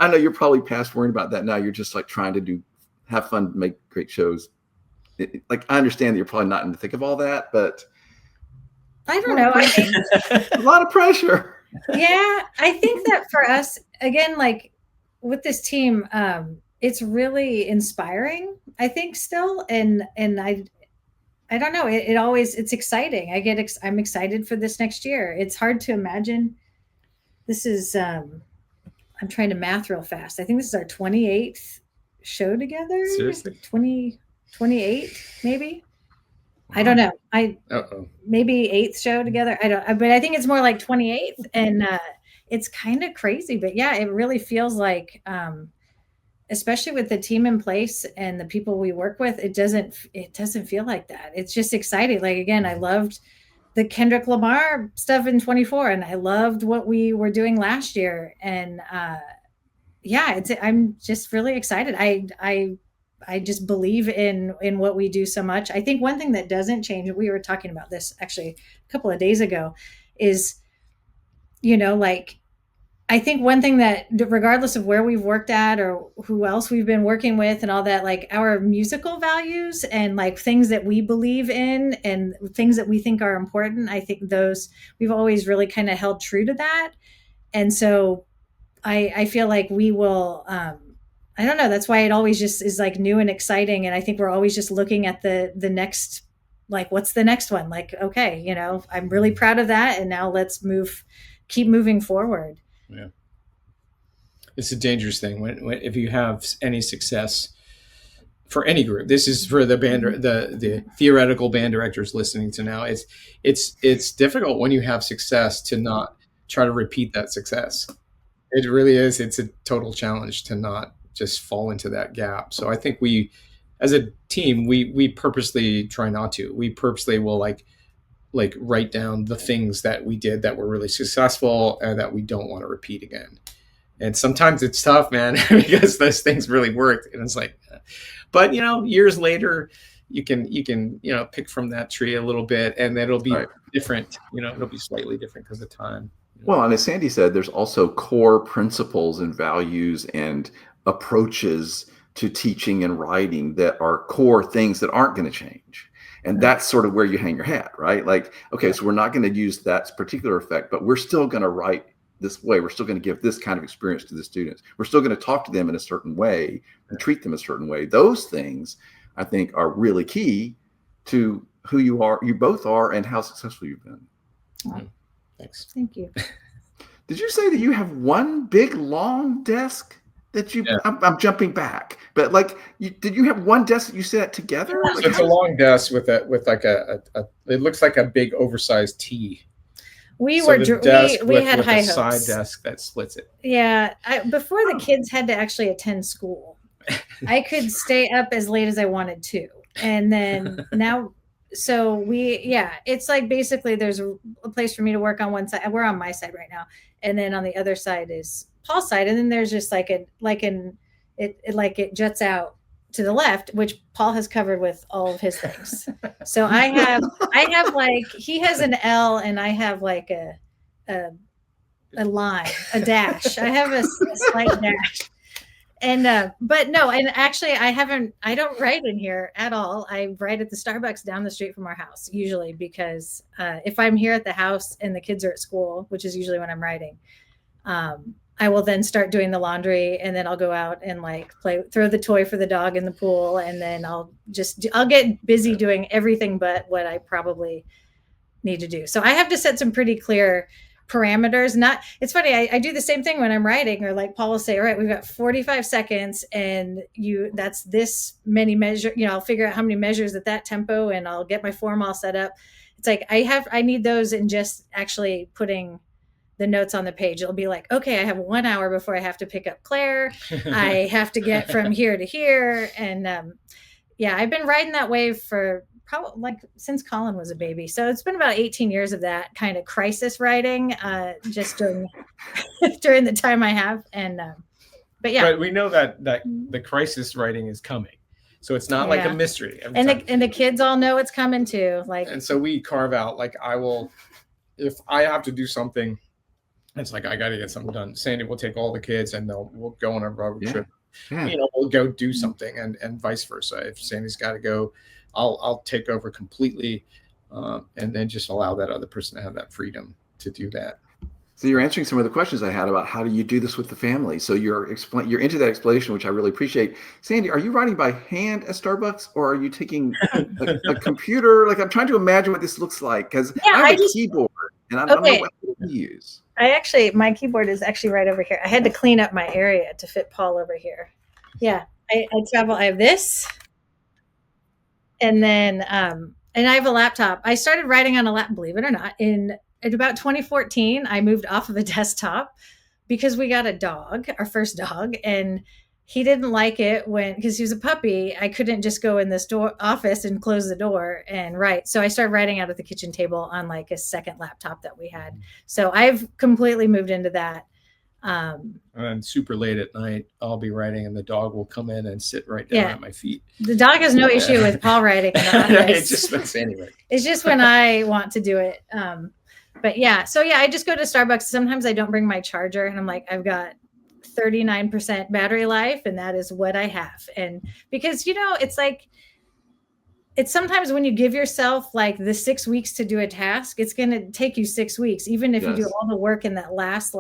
I know you're probably past worrying about that now. You're just like trying to have fun, make great shows. Like, I understand that you're probably not in the thick of all that, but I don't know. I think a lot of pressure. Yeah, I think that for us, again, like with this team, it's really inspiring, I think still. And I don't know, it's exciting. I'm excited for this next year. It's hard to imagine. This is, I'm trying to math real fast. I think this is our 28th show together. Seriously? 28, maybe. I don't know. Maybe 8th show together. But I think it's more like 28th, and it's kind of crazy. But yeah, it really feels like, especially with the team in place and the people we work with, it doesn't feel like that. It's just exciting. Like, again, I loved the Kendrick Lamar stuff in 24, and I loved what we were doing last year. And I'm just really excited. I I just believe in what we do so much. I think one thing that doesn't change, we were talking about this actually a couple of days ago, is, like, I think one thing that, regardless of where we've worked at or who else we've been working with and all that, like our musical values and like things that we believe in and things that we think are important, I think those we've always really kind of held true to that. And so I feel like we will, I don't know, that's why it always just is like new and exciting. And I think we're always just looking at the next, like, what's the next one? Like, okay, I'm really proud of that. And now let's keep moving forward. Yeah. It's a dangerous thing when if you have any success for any group. This is for the band, the theoretical band directors listening to now. It's difficult when you have success to not try to repeat that success. It really is. It's a total challenge to not just fall into that gap. So I think we, as a team, we purposely try not to. We purposely will like write down the things that we did that were really successful and that we don't want to repeat again. And sometimes it's tough, man, because those things really worked. And it's like, but years later, you can pick from that tree a little bit, and then it'll be different. It'll be slightly different because of time. Well, and as Sandi said, there's also core principles and values and approaches to teaching and writing that are core things that aren't going to change. And that's sort of where you hang your hat, right? Like, okay, so we're not going to use that particular effect, but we're still going to write this way. We're still going to give this kind of experience to the students. We're still going to talk to them in a certain way and treat them a certain way. Those things, I think, are really key to who you both are, and how successful you've been. Wow. Thanks. Thank you. Did you say that you have one big long desk that you? Yeah. I'm jumping back, but like, did you have one desk that you set together? So it's a long desk with like a it looks like a big oversized T. We had high hopes. Side desk that splits it. Yeah, before the kids had to actually attend school, I could stay up as late as I wanted to, and then now. So it's like basically there's a place for me to work on one side. We're on my side right now. And then on the other side is Paul's side. And then there's just it juts out to the left, which Paul has covered with all of his things. So I have like, he has an L and I have like a line, a dash. I have a slight dash. And but no, and actually I don't write in here at all. I write at the Starbucks down the street from our house usually, because if I'm here at the house and the kids are at school, which is usually when I'm writing, I will then start doing the laundry, and then I'll go out and like throw the toy for the dog in the pool, and then I'll get busy doing everything but what I probably need to do. So I have to set some pretty clear parameters. It's funny, I do the same thing when I'm writing, or like Paul will say, all right, we've got 45 seconds and that's this many measure, I'll figure out how many measures at that tempo, and I'll get my form all set up. It's like I need those, and just actually putting the notes on the page. It'll be like, okay, I have 1 hour before I have to pick up Claire. I have to get from here to here. And I've been riding that wave for probably like since Colin was a baby. So it's been about 18 years of that kind of crisis writing, just during during the time I have. And but we know that the crisis writing is coming, so it's not like a mystery. And the kids all know it's coming too. Like, and so we carve out, like, if I have to do something, it's like I got to get something done. Sandi will take all the kids and we'll go on a road trip. Yeah. We'll go do something, and vice versa. If Sandi's got to go, I'll take over completely, and then just allow that other person to have that freedom to do that. So you're answering some of the questions I had about how do you do this with the family. So you're into that explanation, which I really appreciate. Sandi, are you writing by hand at Starbucks, or are you taking a computer? Like, I'm trying to imagine what this looks like, because I have a keyboard and I don't know what to use. My keyboard is actually right over here. I had to clean up my area to fit Paul over here. Yeah, I travel. I have this. And then, and I have a laptop. I started writing on a laptop, believe it or not, in about 2014. I moved off of a desktop because we got a dog, our first dog, and he didn't like it because he was a puppy. I couldn't just go in this office and close the door and write. So I started writing out at the kitchen table on like a second laptop that we had. So I've completely moved into that. And then super late at night, I'll be writing, and the dog will come in and sit right down at my feet. The dog has no issue with Paul writing in the office. It's just when I want to do it. But yeah, so yeah, I just go to Starbucks. Sometimes I don't bring my charger, and I'm like, I've got 39% battery life, and that is what I have. And because, it's like, it's sometimes when you give yourself like the 6 weeks to do a task, it's going to take you 6 weeks, even if you do all the work in that last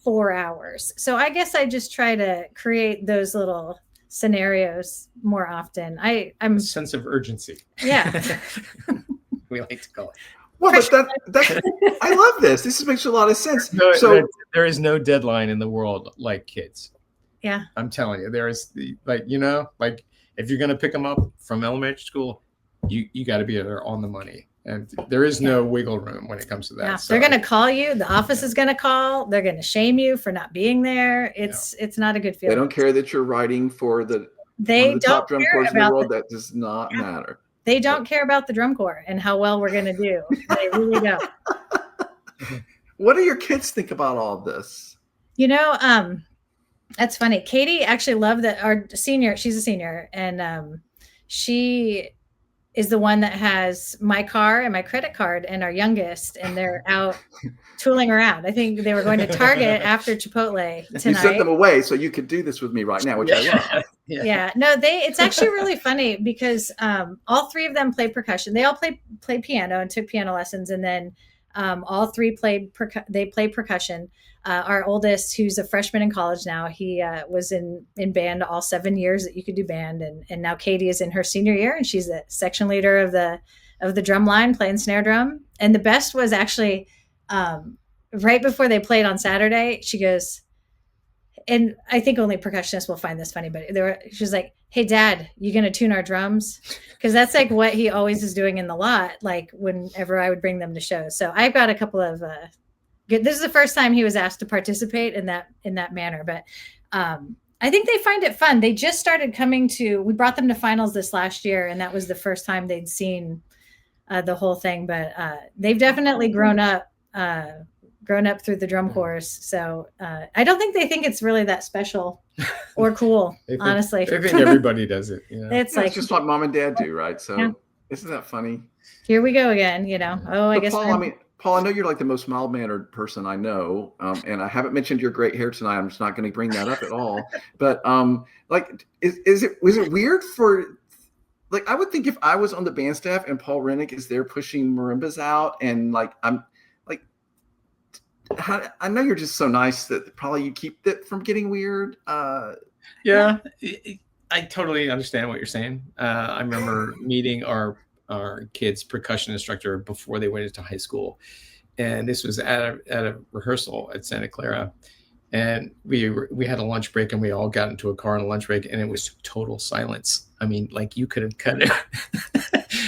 4 hours. So I guess I just try to create those little scenarios more often. I'm a sense of urgency. Yeah. We like to call it. Well, but I love this. This makes a lot of sense. There is no deadline in the world like kids. Yeah. I'm telling you, there is if you're going to pick them up from elementary school, you got to be there on the money. And there is no wiggle room when it comes to that. Yeah. So, they're going to call you. The office is going to call. They're going to shame you for not being there. It's not a good feeling. They don't care that you're writing for the top drum corps in the world. That does not matter. They don't care about the drum corps and how well we're going to do. They really don't. What do your kids think about all of this? That's funny. Katie actually loved that. Our senior, she's a senior, and she is the one that has my car and my credit card and our youngest, and they're out tooling around. I think they were going to Target after Chipotle tonight. You sent them away so you could do this with me right now, which I love. Yeah. No, it's actually really funny because all three of them play percussion. They all play piano and took piano lessons, and then all three play percussion. Our oldest, who's a freshman in college now, he was in band all 7 years that you could do band, and now Katie is in her senior year, and she's the section leader of the drum line, playing snare drum. And the best was actually right before they played on Saturday, she goes, and I think only percussionists will find this funny, but she was like, "Hey, Dad, you gonna tune our drums?" Because that's like what he always is doing in the lot, like whenever I would bring them to shows. So I've got a couple of this is the first time he was asked to participate in that manner, but I think they find it fun. They just started coming we brought them to finals this last year, and that was the first time they'd seen the whole thing. But they've definitely grown up through the drum corps. So I don't think they think it's really that special or cool, honestly. I think everybody does it. It's just what mom and dad do, right? So isn't that funny? Here we go again, I guess. Paul, I know you're like the most mild-mannered person I know, and I haven't mentioned your great hair tonight. I'm just not going to bring that up at all. But was it weird for, I would think if I was on the band staff and Paul Rennick is there pushing marimbas out, and I know you're just so nice that probably you keep it from getting weird. Yeah, I totally understand what you're saying. I remember meeting our kids' percussion instructor before they went into high school, and this was at a rehearsal at Santa Clara, and we had a lunch break, and we all got into a car on a lunch break, and it was total silence. I mean, you could have cut it.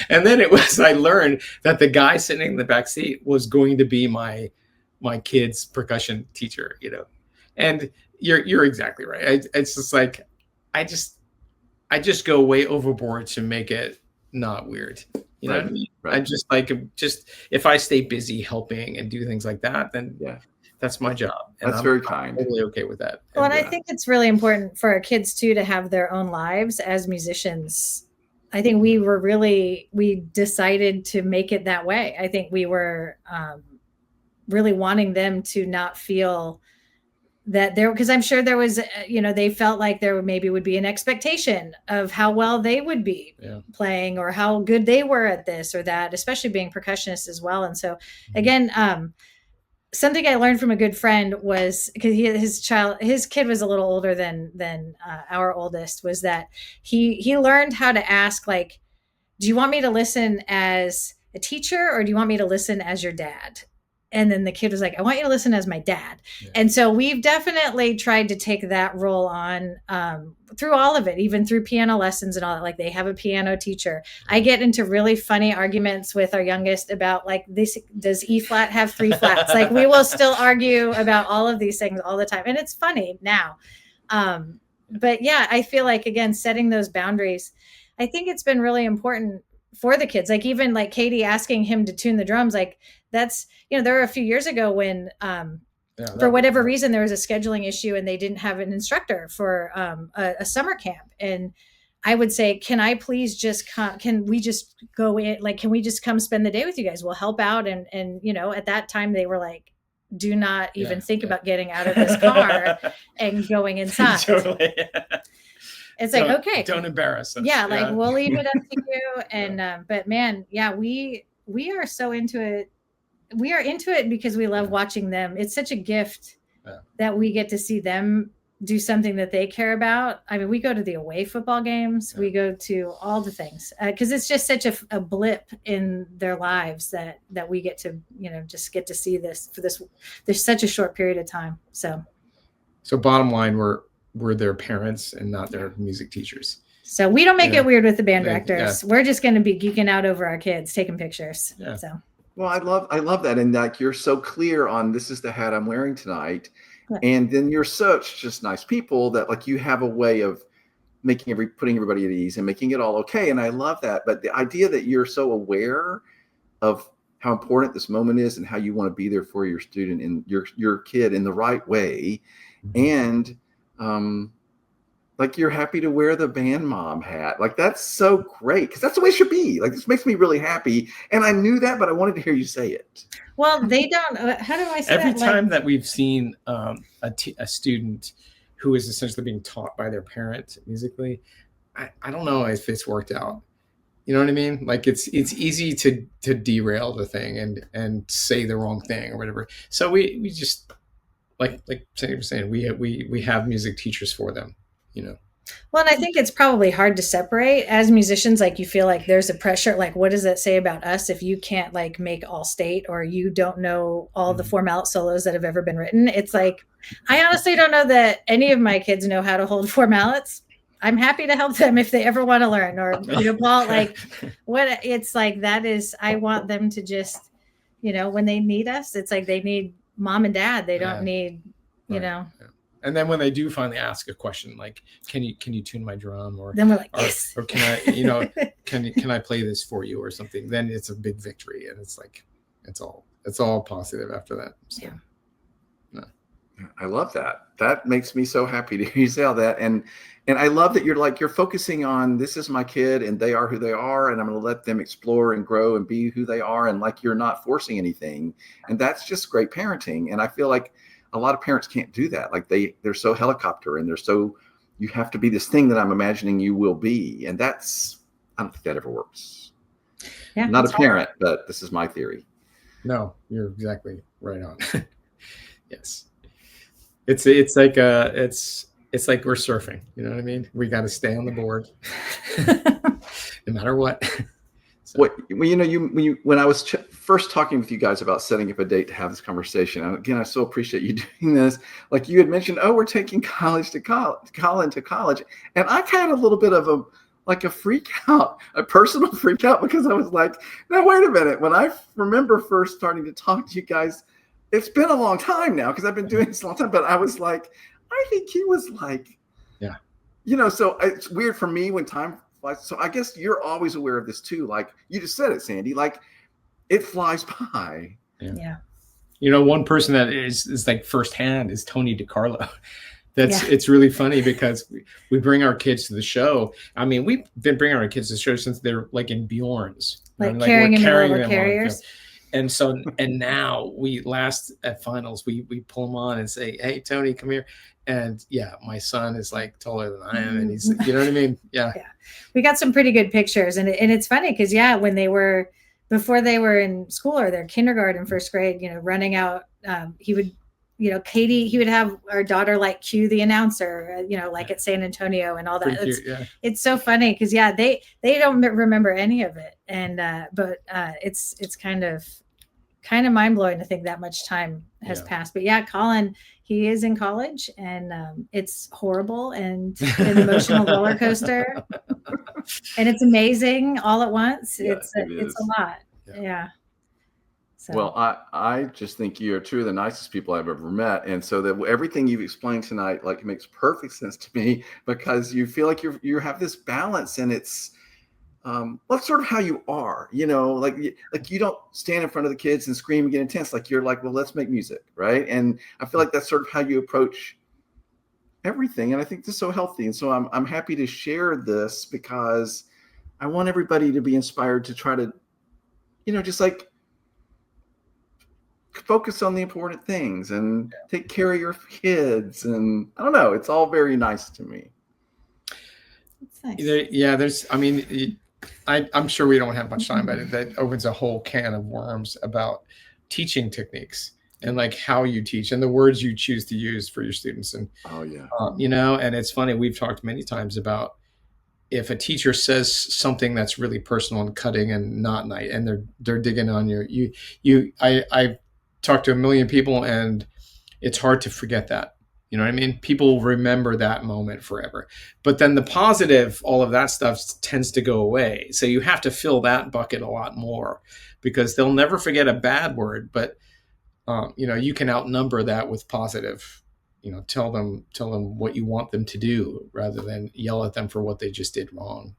And then I learned that the guy sitting in the back seat was going to be my kid's percussion teacher, and you're exactly right. It's just like I just go way overboard to make it not weird. You know what I mean? Right. I'm just if I stay busy helping and do things like that, then that's my job. And that's very kind. I'm totally okay with that. Well, and I think it's really important for our kids too to have their own lives as musicians. I think we decided to make it that way. I think we were really wanting them to not feel that because I'm sure there was, they felt like there would be an expectation of how well they would be playing or how good they were at this or that, especially being percussionists as well. And so again, something I learned from a good friend was, because his kid was a little older than our oldest, was that he learned how to ask, do you want me to listen as a teacher or do you want me to listen as your dad? And then the kid was like, I want you to listen as my dad. Yeah. And so we've definitely tried to take that role on through all of it, even through piano lessons and all that. They have a piano teacher. I get into really funny arguments with our youngest about does E flat have 3 flats? We will still argue about all of these things all the time. And it's funny now. But yeah, I feel again, setting those boundaries, I think it's been really important for the kids. Even Katie asking him to tune the drums, that's, there were a few years ago when Yeah, for whatever reason, there was a scheduling issue and they didn't have an instructor for a summer camp. And I would say, can I please just come? Can we just go in? Like, can we just come spend the day with you guys? We'll help out. And, you know, at that time they were like, do not even think about getting out of this car and going inside. Totally. It's like, okay, don't embarrass us. Yeah. Like we'll leave it up to you. And, but man, yeah, we are so into it. We are into it because we love watching them. It's such a gift that we get to see them do something that they care about. I mean, we go to the away football games. We go to all the things because it's just such a blip in their lives that we get to, you know, just get to see this for this. There's such a short period of time. So bottom line, we're their parents and not their music teachers. So we don't make it weird with the band directors. We're just going to be geeking out over our kids, taking pictures. So. Well, I love that. And like, you're so clear on this is the hat I'm wearing tonight. Yeah. And then you're such just nice people that like you have a way of putting everybody at ease and making it all okay. And I love that. But the idea that you're so aware of how important this moment is and how you want to be there for your student and your kid in the right way. And like you're happy to wear the band mom hat. Like that's so great because that's the way it should be. Like this makes me really happy. And I knew that, but I wanted to hear you say it. Well, they don't. How do I say Every that? time that we've seen a student who is essentially being taught by their parent musically, I don't know if it's worked out. You know what I mean? Like it's easy to derail the thing and say the wrong thing or whatever. So we just like Sandy was saying, we have music teachers for them. You know. Well, and I think it's probably hard to separate as musicians. Like you feel like there's a pressure, like what does that say about us if you can't like make all state or you don't know all the 4-mallet solos that have ever been written? It's like, I honestly don't know that any of my kids know how to hold 4 mallets. I'm happy to help them if they ever want to learn or, you know, Paul, like what it's like, that is, I want them to just, you know, when they need us, it's like they need mom and dad. They don't need, you know. Yeah. And then when they do finally ask a question like, can you tune my drum or then we're like, yes. or can I, you know, can I play this for you or something? Then it's a big victory and it's like it's all positive after that. So, yeah. I love that. That makes me so happy to hear you say all that. And I love that you're focusing on this is my kid and they are who they are and I'm going to let them explore and grow and be who they are and like you're not forcing anything. And that's just great parenting. And I feel like a lot of parents can't do that. Like they're so helicopter and you have to be this thing that I'm imagining you will be. And I don't think that ever works. Yeah, I'm not a parent, but this is my theory. No, you're exactly right on. Yes. It's like we're surfing. You know what I mean? We got to stay on the board no matter what. So. Well, you know, when I was first talking with you guys about setting up a date to have this conversation, and again, I so appreciate you doing this. Like you had mentioned, we're taking Colin to college, and I had a little bit of a freak out, a personal freak out because I was like, now wait a minute. When I remember first starting to talk to you guys, it's been a long time now because I've been doing this a long time, but I was like, I think he was like, yeah, you know, so it's weird for me when time. So I guess you're always aware of this too. Like you just said it, Sandy, like it flies by. Yeah. You know, one person that is like firsthand is Tony DiCarlo. It's really funny because we bring our kids to the show. I mean, we've been bringing our kids to the show since they're like in Bjorn's. Like carrying them over carriers. And so, and now we last at finals, we pull them on and say, hey, Tony, come here. And yeah, my son is like taller than I am. And he's, you know what I mean? Yeah. Yeah. We got some pretty good pictures. And it's funny because, when before they were in school or their kindergarten, first grade, you know, running out, he would, you know, Katie, he would have our daughter like cue the announcer, you know, like at San Antonio and all that. It's so funny because, they don't remember any of it. And, but it's kind of mind blowing to think that much time has passed. But Colin, he is in college and it's horrible and an emotional roller coaster and it's amazing all at once. It's a lot. Yeah. So. Well, I just think you're two of the nicest people I've ever met. And so that everything you've explained tonight, like, makes perfect sense to me because you feel like you have this balance and that's sort of how you are, like you don't stand in front of the kids and scream and get intense. Like you're like, well, let's make music, right? And I feel like that's sort of how you approach everything. And I think this is so healthy. And so I'm happy to share this because I want everybody to be inspired to try to, just like focus on the important things and take care of your kids. And I don't know, it's all very nice to me. It's nice. I'm sure we don't have much time, but that opens a whole can of worms about teaching techniques and like how you teach and the words you choose to use for your students. And, Oh yeah. And it's funny, we've talked many times about if a teacher says something that's really personal and cutting and not nice, and they're digging on I've talked to a million people and it's hard to forget that. You know what I mean? People remember that moment forever. But then the positive, all of that stuff tends to go away. So you have to fill that bucket a lot more because they'll never forget a bad word. But, you can outnumber that with positive. Tell them what you want them to do rather than yell at them for what they just did wrong.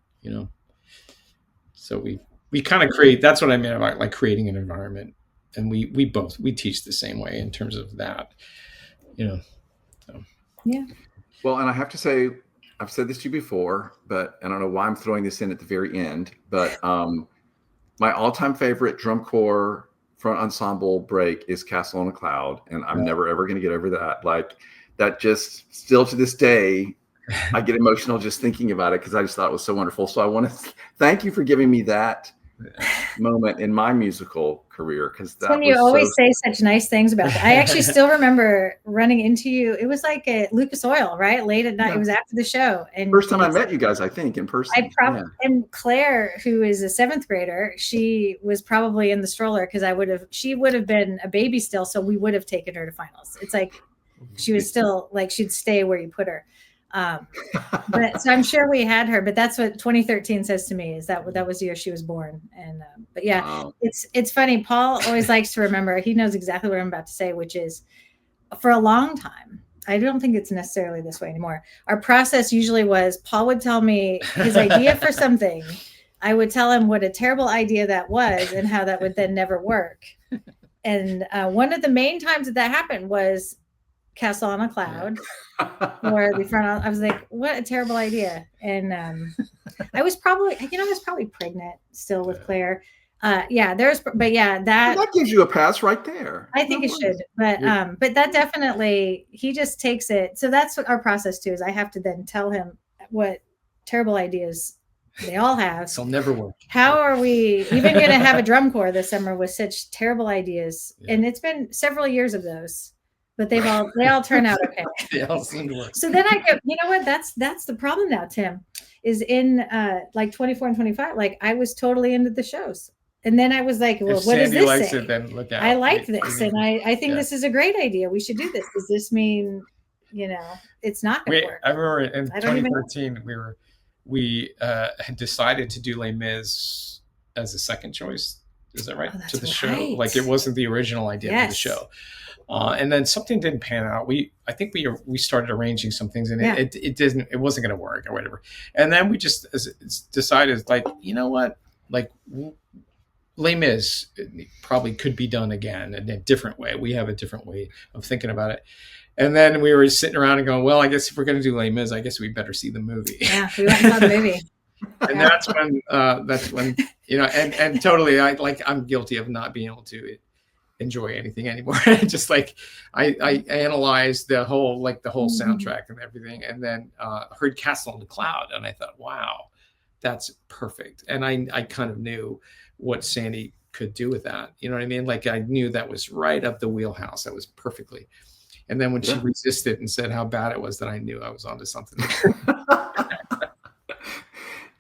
So we kind of create. That's what I meant about like creating an environment. And we teach the same way in terms of that. So. Yeah. Well, and I have to say, I've said this to you before, but I don't know why I'm throwing this in at the very end, but my all-time favorite drum corps front ensemble break is Castle on a Cloud. And I'm never, ever going to get over that. Like that just still to this day, I get emotional just thinking about it because I just thought it was so wonderful. So I want to thank you for giving me that moment in my musical career because that when you was always say such nice things about that. I actually still remember running into you. It was like at Lucas Oil, right? Late at night. Yeah. It was after the show. And first time I met you guys, I think, in person. And Claire, who is a 7th grader, she was probably in the stroller because she would have been a baby still, so we would have taken her to finals. It's like she was still like she'd stay where you put her. But so I'm sure we had her, but that's what 2013 says to me is that was the year she was born. And but yeah, wow. It's funny. Paul always likes to remember. He knows exactly what I'm about to say, which is for a long time. I don't think it's necessarily this way anymore. Our process usually was Paul would tell me his idea for something. I would tell him what a terrible idea that was and how that would then never work. And one of the main times that happened was Castle on a Cloud or the front. I was like, what a terrible idea. And I was probably pregnant still with Claire. But that gives you a pass right there. I think it should, but that definitely, he just takes it. So that's what our process too, is I have to then tell him what terrible ideas they all have. It'll never work. How are we even going to have a drum corps this summer with such terrible ideas? Yeah. And it's been several years of those. But they all turn out okay. They all seem to work. So then I go, you know what? That's the problem now, Tim, is in like 24 and 25, like I was totally into the shows. And then I was like, well, if what Sandy does this likes say? It, then look out. I like this. And I think this is a great idea. We should do this. Does this mean, it's not going to work? I remember in 2013, we had decided to do Les Mis as a second choice. Is that right? To the show. Like it wasn't the original idea of the show. And then something didn't pan out. I think we started arranging some things and it wasn't going to work or whatever. And then we just decided like, you know what, like Les Mis probably could be done again in a different way. We have a different way of thinking about it. And then we were sitting around and going, well, I guess if we're going to do Les Mis, I guess we better see the movie. Yeah, we went and saw the movie. And that's when, and totally, I'm guilty of not being able to enjoy anything anymore. Just like I analyzed the whole soundtrack and everything, and then heard Castle on the Cloud, and I thought, wow, that's perfect. And I kind of knew what Sandy could do with that. You know what I mean? Like I knew that was right up the wheelhouse. That was perfectly. And then when she resisted and said how bad it was, then I knew I was onto something.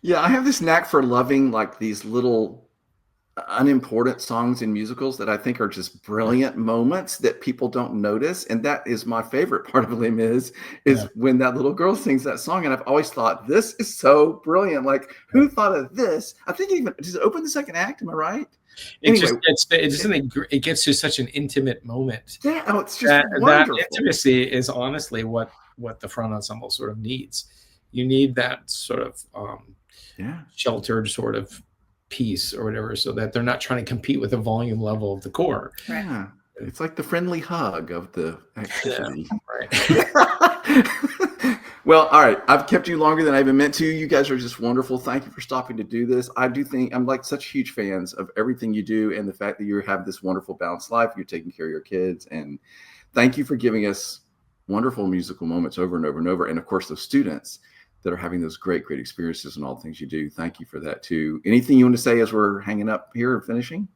Yeah, I have this knack for loving like these little unimportant songs in musicals that I think are just brilliant moments that people don't notice. And that is my favorite part of Les Mis is when that little girl sings that song. And I've always thought, this is so brilliant. Like, who thought of this? I think does it open the second act? Am I right? It gets to such an intimate moment. Yeah, it's just wonderful. That intimacy is honestly what the front ensemble sort of needs. You need that sort of Yeah. sheltered sort of piece or whatever, so that they're not trying to compete with the volume level of the core. Right. Yeah. It's like the friendly hug of the activity. Right. Well, all right. I've kept you longer than I even meant to. You guys are just wonderful. Thank you for stopping to do this. I do think I'm like such huge fans of everything you do and the fact that you have this wonderful balanced life. You're taking care of your kids. And thank you for giving us wonderful musical moments over and over and over. And of course, those students that are having those great, great experiences and all the things you do. Thank you for that too. Anything you want to say as we're hanging up here and finishing?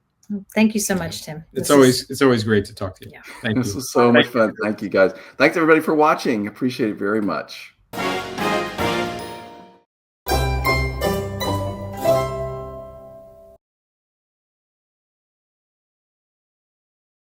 Thank you so much, Tim. It's always great to talk to you. Yeah. Thank you. This was so much fun. Thank you, guys. Thanks everybody for watching. Appreciate it very much.